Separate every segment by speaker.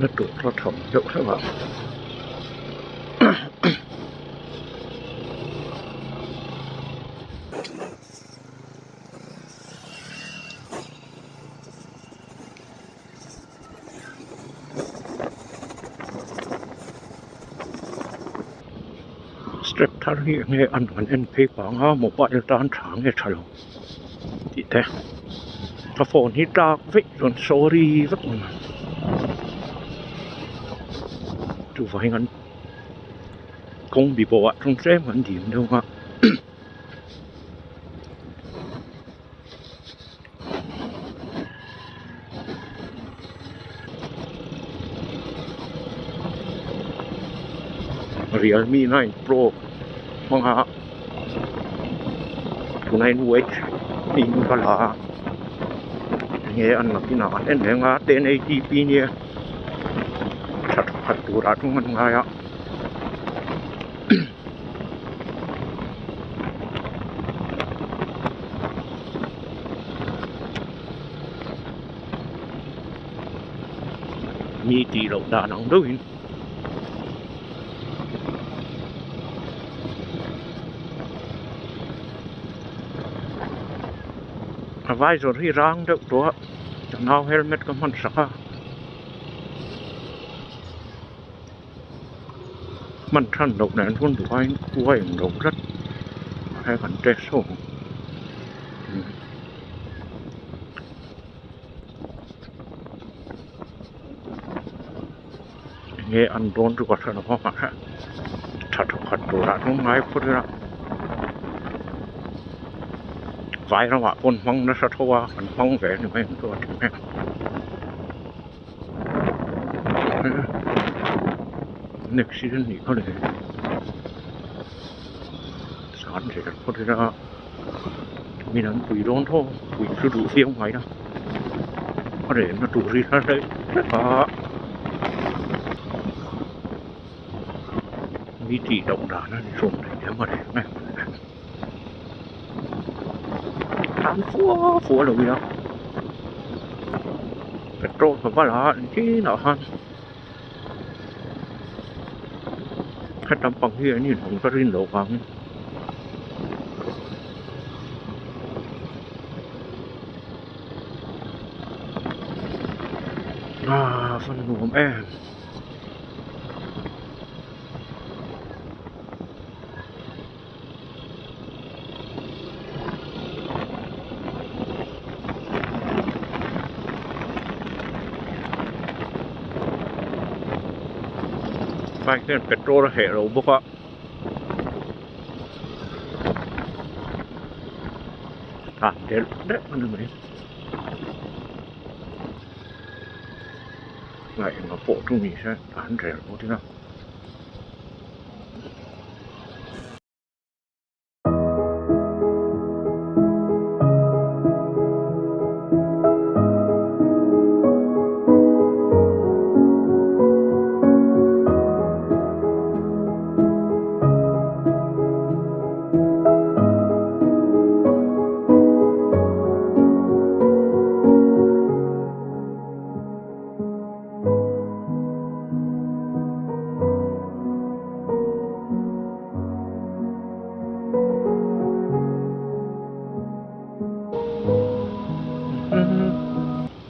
Speaker 1: nó tụt nó thầm chỗ các bạn. Strip thar hi nghe ăn hoàn en phi quảng ha một bãi tan sáng nghe chalo thì thế cái phone hi dark vậy rồi sorry rất là chú phải ngắn công bị bỏ trong xem ngắn điểm đâu mà Realme 9 Pro mga 9 in pala ngayon na pinakain nga 1080p niya sa katura ng mga ngaya mi tỷ đậu đà nóng đôi vai rồi thì rang được đó chẳng nào helmet có mình sắc mình thân độc đèn luôn được anh quay độc rất hay còn trẻ số nghe ăn đốn rồi có thể nó không hả thật thật đồ đã không ngay phút ra vài nó bảo con phong nó sẽ thua còn phong về thì mấy tôi thì next season thì có thể sáng sẽ có thể ra mình ăn quỷ đốn thôi quỷ cứ đủ phiêu ngoài đó có thể nó đủ gì ra đấy mỹ trị động đá nó xuống để mà để này ăn phua rồi đâu petrol và là chứ nào hơn khách tầm bằng kia nhìn không có riêng độ bằng phần ngủ em phải cái petrol hệ rồi bốc á để đấy mình mới lại nó bộ trung nhị sẽ ăn rẻ một thế nào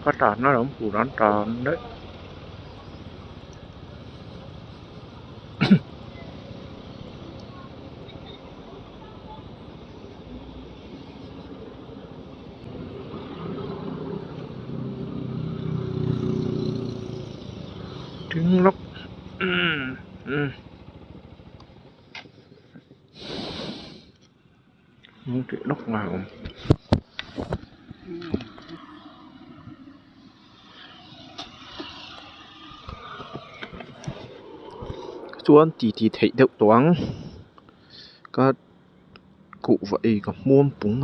Speaker 1: cái tàn nó đóng phủ đán tàn đấy trứng lóc không thể lóc nào chuan tí thấy được toán cái cụ vậy có muôn bún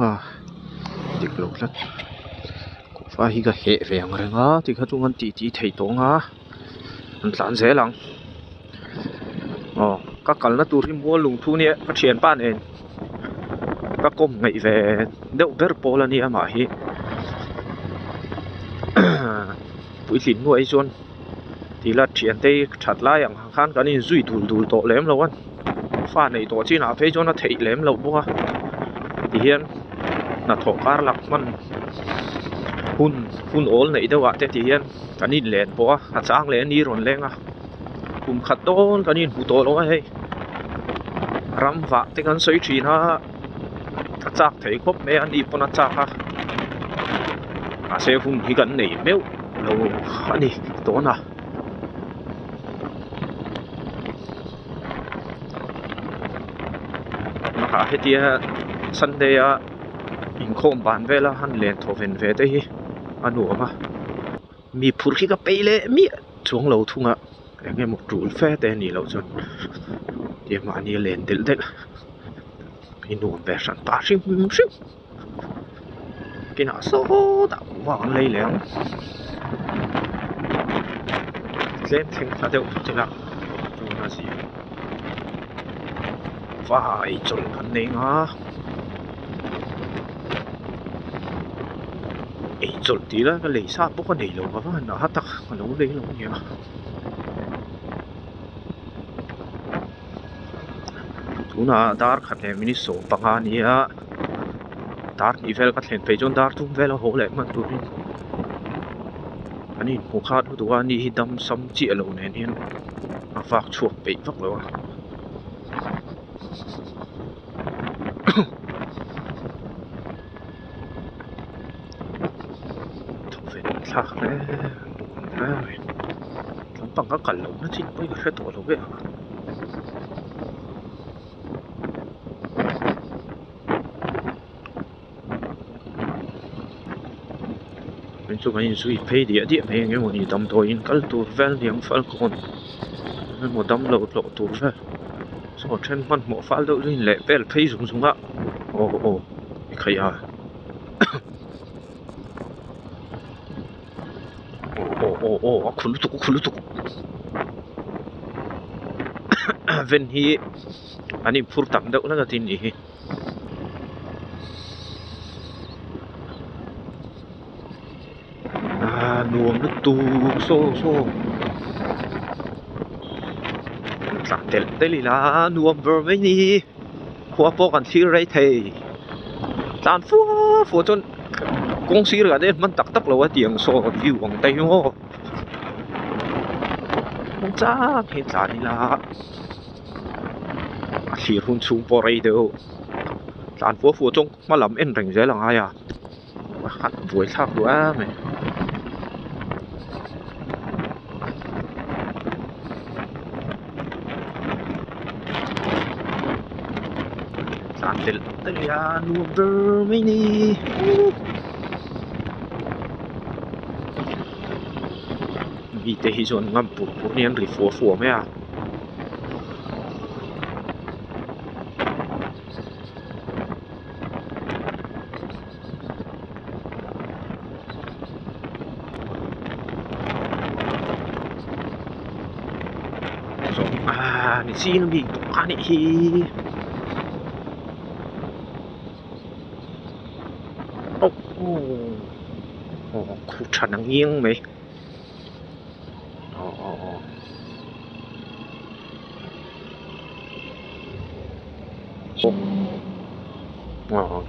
Speaker 1: được lột lắm cụ phải cái hệ về người ngó thì cái chuan tí thấy toán mình sẵn dễ lắm các cần là tụi mua lùng thu nè phát triển ban này các công nghệ về đậu rất bố là nè mà hi buổi chín nuôi chuan thì là chuyện tây chặt lạiอย่างkhăn cái này duy đủ tổ lém lâu anh pha này tổ chỉ nào thấy cho nó thấy lém lâu bua thì hiện là thổ cá lạcมันhun ổn này đâu ạ thì hiện cái này lén bua sáng lén đi rồi lên à khát tôn cái này hụt tổ lâu ấy ram vạ thì cái sợi chỉ nó chắc thấy khóc mấy anh đi con chắc à xe hun thì cái này béo lâu anh đi tổ nào hết thì Sunday in khom ban về là hắn liền thổ về đây anh uổng mà mi phun khi cái bay lệ mi xuống lầu thung ạ nghe một chủ phe tên này lầu chân thì mà anh liền đến đấy mi uổng về sẵn ta sim cái nào số tạo vào lấy lén lên thành phát đều thế nào chúng ta gì phải chọn anh này à chọn tí là cái lấy sao bốc cái này luôn mà nó hát tắc mà nó lấy luôn nhỉ chúng ta dar khát này mình số bằng anh nhỉ dar đi về cái thuyền phải chọn dar tung về là hổ lệ mà tụi anh cũng khát tụi anh đi đâm sắm chia lầu này nên vác chuột bị vác rồi thác đấy nó bằng các cẩn lồng nó chỉ mới được hết tổ lồng vậy bên trong cái suy phê địa này cái một gì đâm thôi in cái tủ ven liếng phật còn một đâm lộ tủ ven sau trên mặt một phát lộ lên lệ ven phê dùng ạ ồ khai à 쿨루tuk ven hi ani phur tam deuh langa tin hi nuông nó tu so tlang tel teli la nuông ver mai ni khua po kan thir rei thei tan fu chon kong sir ga de man tak lo tiang so view ang tai ho mong cha he cha ni la khi hun chung po rei do tan fu chong ma lam en reng je lang ai à hat vui thak quá mày Tới là nuông ver mấy ni vì thế hi chọn ngâm bụt niên rồi phùa mấy à ni xin bị tụt này hi khu trần năng nghiêng mày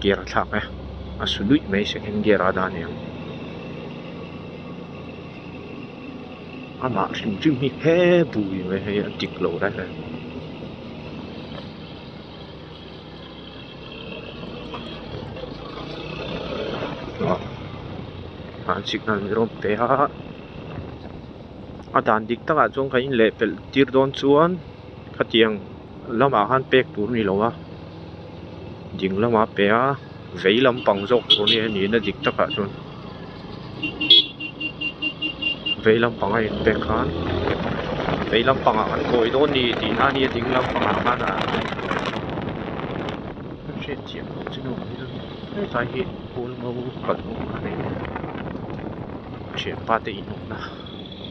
Speaker 1: kia là thằng ấy xử lý mấy sẽ hình kia ra đàn này mà chim hi he bùi mày hay chích lỗ đấy signal rom pe ha dan dik taka chong kha in le pel tir don chuan khatiang lama han pek tur ni lo wa ding lama pe a veilam pang jok ro ni na dik taka chon veilam pang ai pek khan veilam pang an koi don ni ti na ni ding lam pang khan a che chiang chino ni sai hi pul mo khat mo này chuyển ba tỷ nè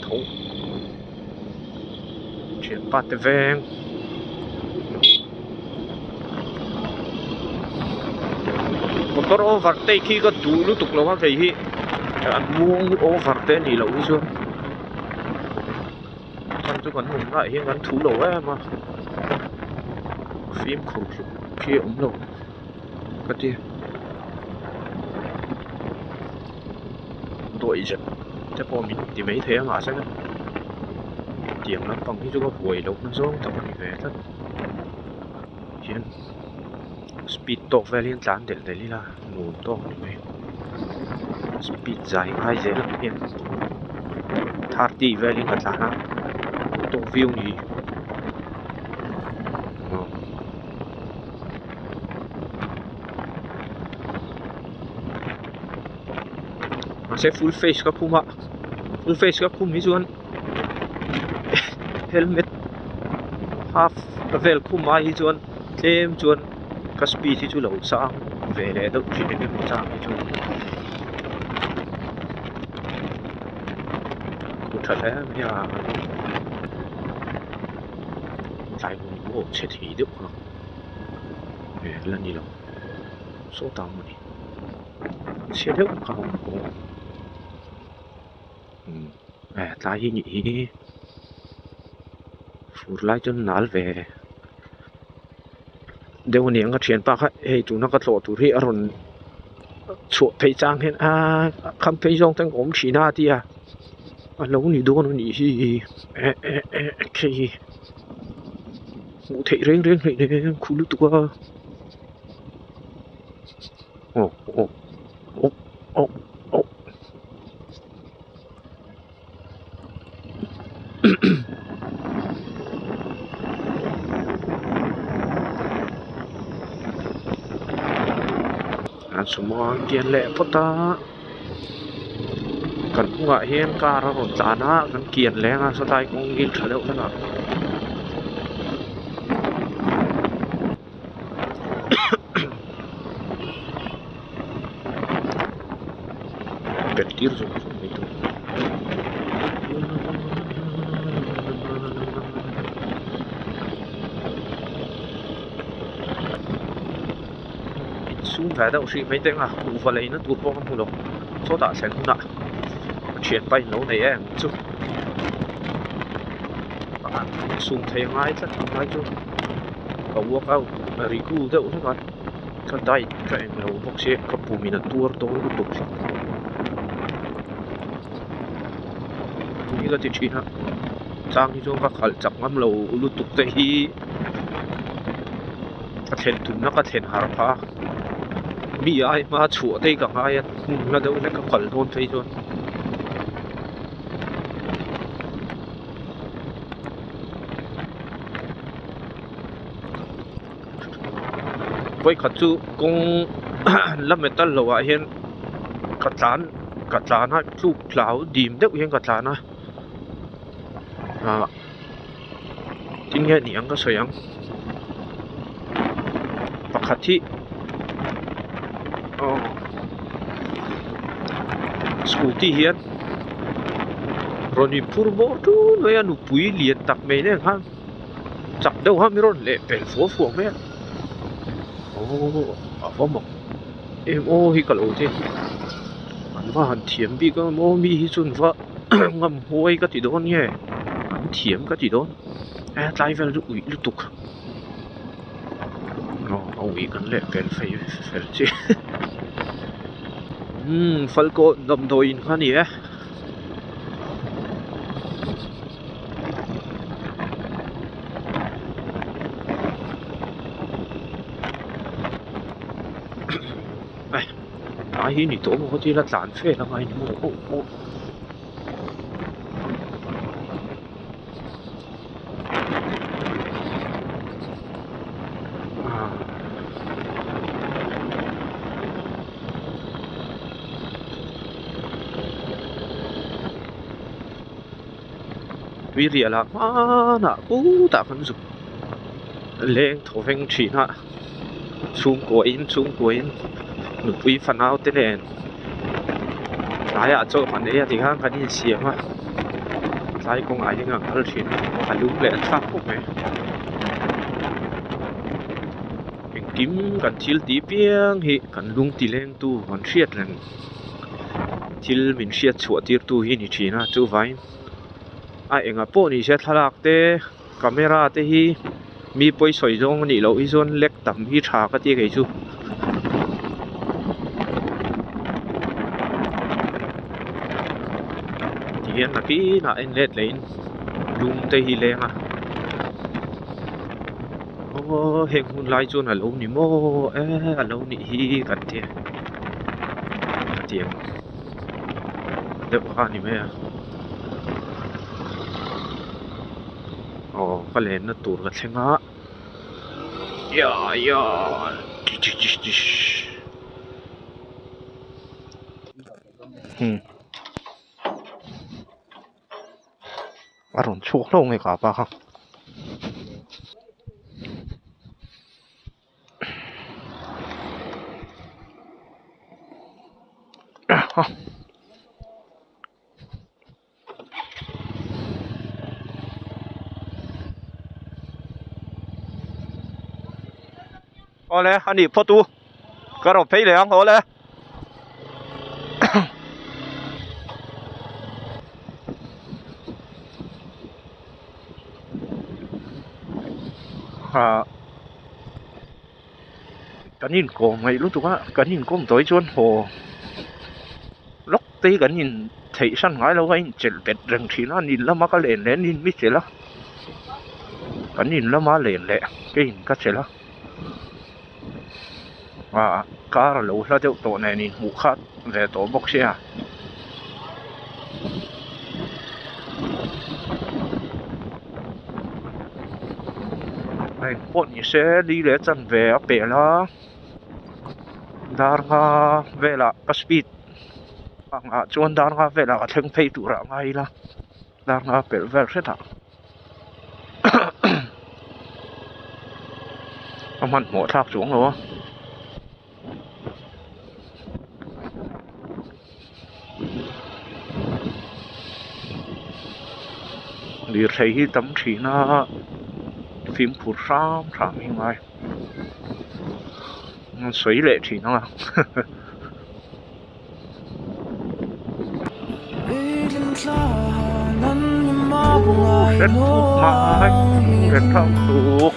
Speaker 1: thấu chuyển ba tỷ ven một toro over tay khi có đủ lúc tục lâu thì anh mua over tay này lâu chưa cho con hùng lại hiện gắn thú lỗ em mà phim khủng kia ống lỗ cái gì đội giật chắc có mình thì mấy thế mà chắc tiếng lắm bằng cái chỗ có hồi lúc nó xuống tập mình về tất hiện speed top về liên tán để đi là nổ to này speed dài ai dễ lắm hiện 30 về liên tán á to view gì mà sẽ full face các khung ạ full face các khung như chuan helmet half vel khung mai chuan thêm chuan cái speed thì chú lẩu sang về để đâu chỉ đến một trang chú cụ thật đấy bây giờ tại vùng bộ sẽ thì được không về lần đi đâu số tàu này sẽ được không tại vì nhỉ phút lại cho nál về đều niệm cái chuyện bạc ấy chúng nó có lộ tụi thì rồi chuột thấy trang hiện không thấy trongทั้งผมchỉ na đi lâu ni đua nó nhỉ cái ngủ thấy riêng riêng này khu lũ tụi semua kian lek pota kan nggak hian kara ron sana kan kian lenga satai kong gil thadeu thana petir zo itu xuống về đâu xí mấy tiếng cụ vào lấy nó tụt vào không được số tạ sẽ không nặng chuyển bay nấu này em chút bạn xuống thấy ngay chắc không ngay chút có work out mà riku đâu thế con cái tay cái nấu bốc xe có bù mình là tour tối lúc tục như cái chuyện ha sangที่ช่วงก็ขัดจับงั้นเราลุตุกแต่ที่กระเทนถุนนักกระเทนหาราคามีไอ้มาชัวได้กับไอ้แล้วเดี๋ยวนี้ก็ขัดโดนไปจนไว้ขัดจูกงแล้วเมตัลเราเห็นกัดลานให้ลูกเหลาดีมเด็กเห็นกัดลานนะ今天你养个水羊，ปกติสกูตี้เฮียนรถนี่พูดบอกทุกเรื่องหนูปุยเลียนตักเมย์เนี่ยครับจับเดี๋ยวฮะมีรถเละเป็นฝัวฝัวไหมโอ้ฝัวหมกโอ้ฮิกะโลที่อันว่าหันเทียมบีก็โมมีฮิจุนว่างำห้วยก็ติดโดนเนี่ยthiểm cái gì đó tay về lúc ủy lúc tục ông ủy cần lệ phải chứ phân cô đầm đồi khá nhỉ này ai hi nhỉ tổ một cái gì là tàn phê là ngay nhỉ vì rìa là nè cú tạ phân dục lên thổ phanh chỉ nè xuống cuối nụ quý phần áo tên đèn lái cho phần đấy thì khác phải đi xìa mà lái công ai nhưng mà nó chỉ phải đúng lệ pháp không này mình kiếm cần chill tí biếng thì cần lung tí lên tu còn siết lần chill mình siết chuột tiệt tu hi chỉ nè chú váy ai enga po ni se thalak te camera te hi mi poi soi jong ni lo hi zon lek tam hi tha ka ti ke chu hian na ki na en let lein lum te hi lenga o heng hun lai chun a lo ni mo a lo ni hi kan ti tiang de ba ni me ka len na tur ka thlenga ya aron chuak lo ngai ka pa kha ole ani photo ka ro phei le ang ole cái nhìn cổ mày lúc tụi cái nhìn cũng tối chuan hồ lúc tí cái nhìn thấy săn ngái lâu anh chỉ bẹt rừng thì nó nhìn lắm mà cái lền lên nhìn biết gì lắm cái nhìn lắm mà lền lẹ cái nhìn cái gì lắm cá là lâu ra tiêu tổ này nhìn hũ khát về tổ bốc xe này bọn nhỉ sẽ đi để chân về bể là dar nga về là cái speed chuan dar nga về là cái thằng pay tụ ra ngay là dar nga bể về rất là ông hẳn mỏ thác xuống rồi đi thấy tấm chỉ na phim phụt sam như vậy suy lệ chỉ nó là rất mãi rất thông thuộc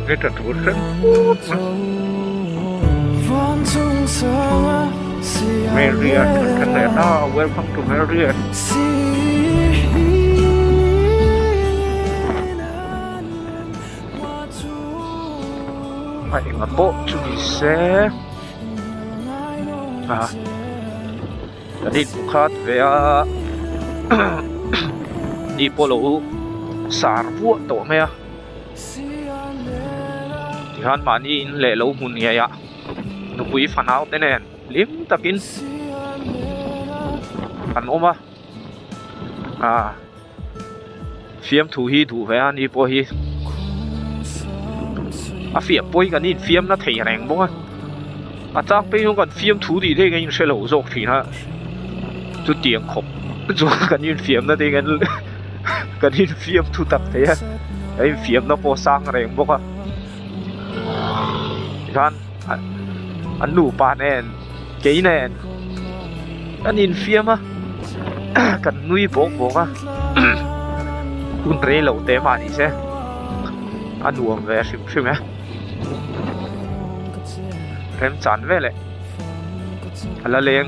Speaker 1: cái trật tự rất Marian kan này đó welcome to Marian phải ngập bộ chú đi xe đi khát về đi polo sar vua tổ mẹ thì hắn mà đi lệ lâu hùn nghe ạ nó quý phản áo thế này liếm takin phản ôm phim thủ hi thủ về anh đi po hi phim po cái nhìn phim nó thấy rèn bông chắc bây giờ còn phim thủ thì thế cái sẽ lâu rồi thì ha chút tiếng khóc rồi cái nhìn phim nó thì cái nhìn phim thủ tập thế cái phim nó po sang rèn bông kan anh nụ bạn em cái này anh nhìn phim cần nuôi bố kun rê lâu té mà đi xe anh uống về xíu nhé em chán về lại là lên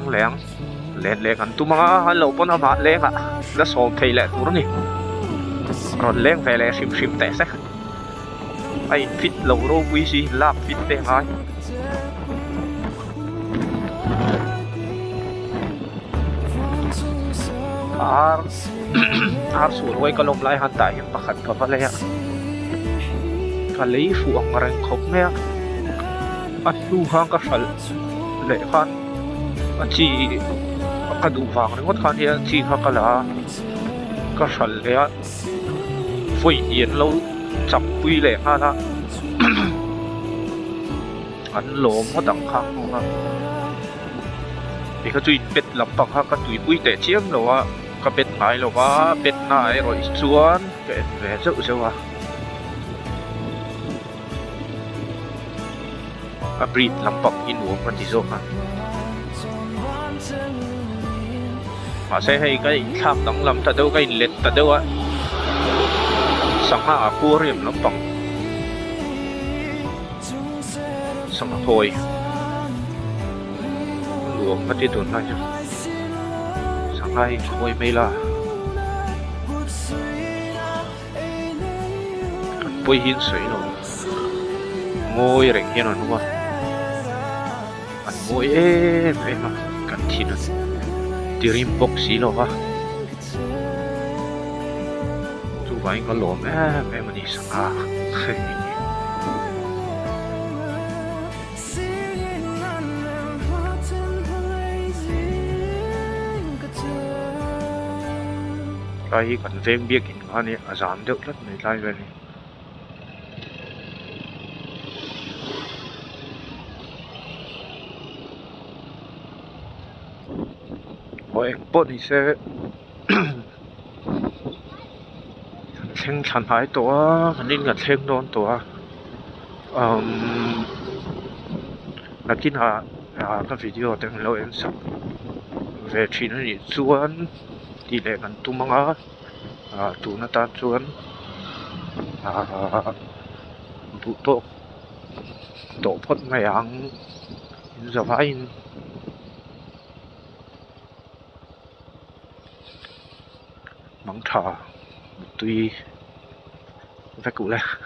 Speaker 1: anh tụi mà anh lâu bọn nó lên nó sồn thấy lại tụi nó rồi lên về lại xíu té xe ai fit lâu rồi quý gì làm fit thế ngayสูรวยก็ลมไล่หันตายยังประคันกับอะไรกันเลยฝูงอะไรของเนี่ยอัดดูห้างก็สั่นเละขันที่กระดูกฝังในวัดขันเนี่ยที่เขาก็ละก็สั่นเลยฝุ่นเย็นเราจับปุยเละฮะอันหลงก็ต่างข้างนะ thì có chui bết lắm bằng ha có chui bụi tệ chiếm rồi á có bết ngái rồi á bết ngái rồi chuan cái về dữ sao à à breed lắm bằng in uống con chỉ rồi ha mà sẽ hay cái tham đóng lắm thật đâu cái lết thật đâu á sang hạ aquarium lắm bằng sang hạ thôi uống mất đi tuần này chứ sang hai thôi mấy là bơi hiên水rồi ngồi rèn hiên rồi đúng không anh ngồi em mà cẩn thận dream box xí rồi ha chú vậy có lỗ em mà đi sang à cái còn thêm biết cái nó này giảm được rất mấy lại về này mọi bọn thì sẽ thêm sản phẩmตัวมันนี่กับthêmโดนตัวนักกินcái video đang lâu em sắp về chuyện này chuan đi lại gần tu mang á tu nó ta chuan tu tổ phật mày ăn giờ phải mắng thở tùy phải cụ là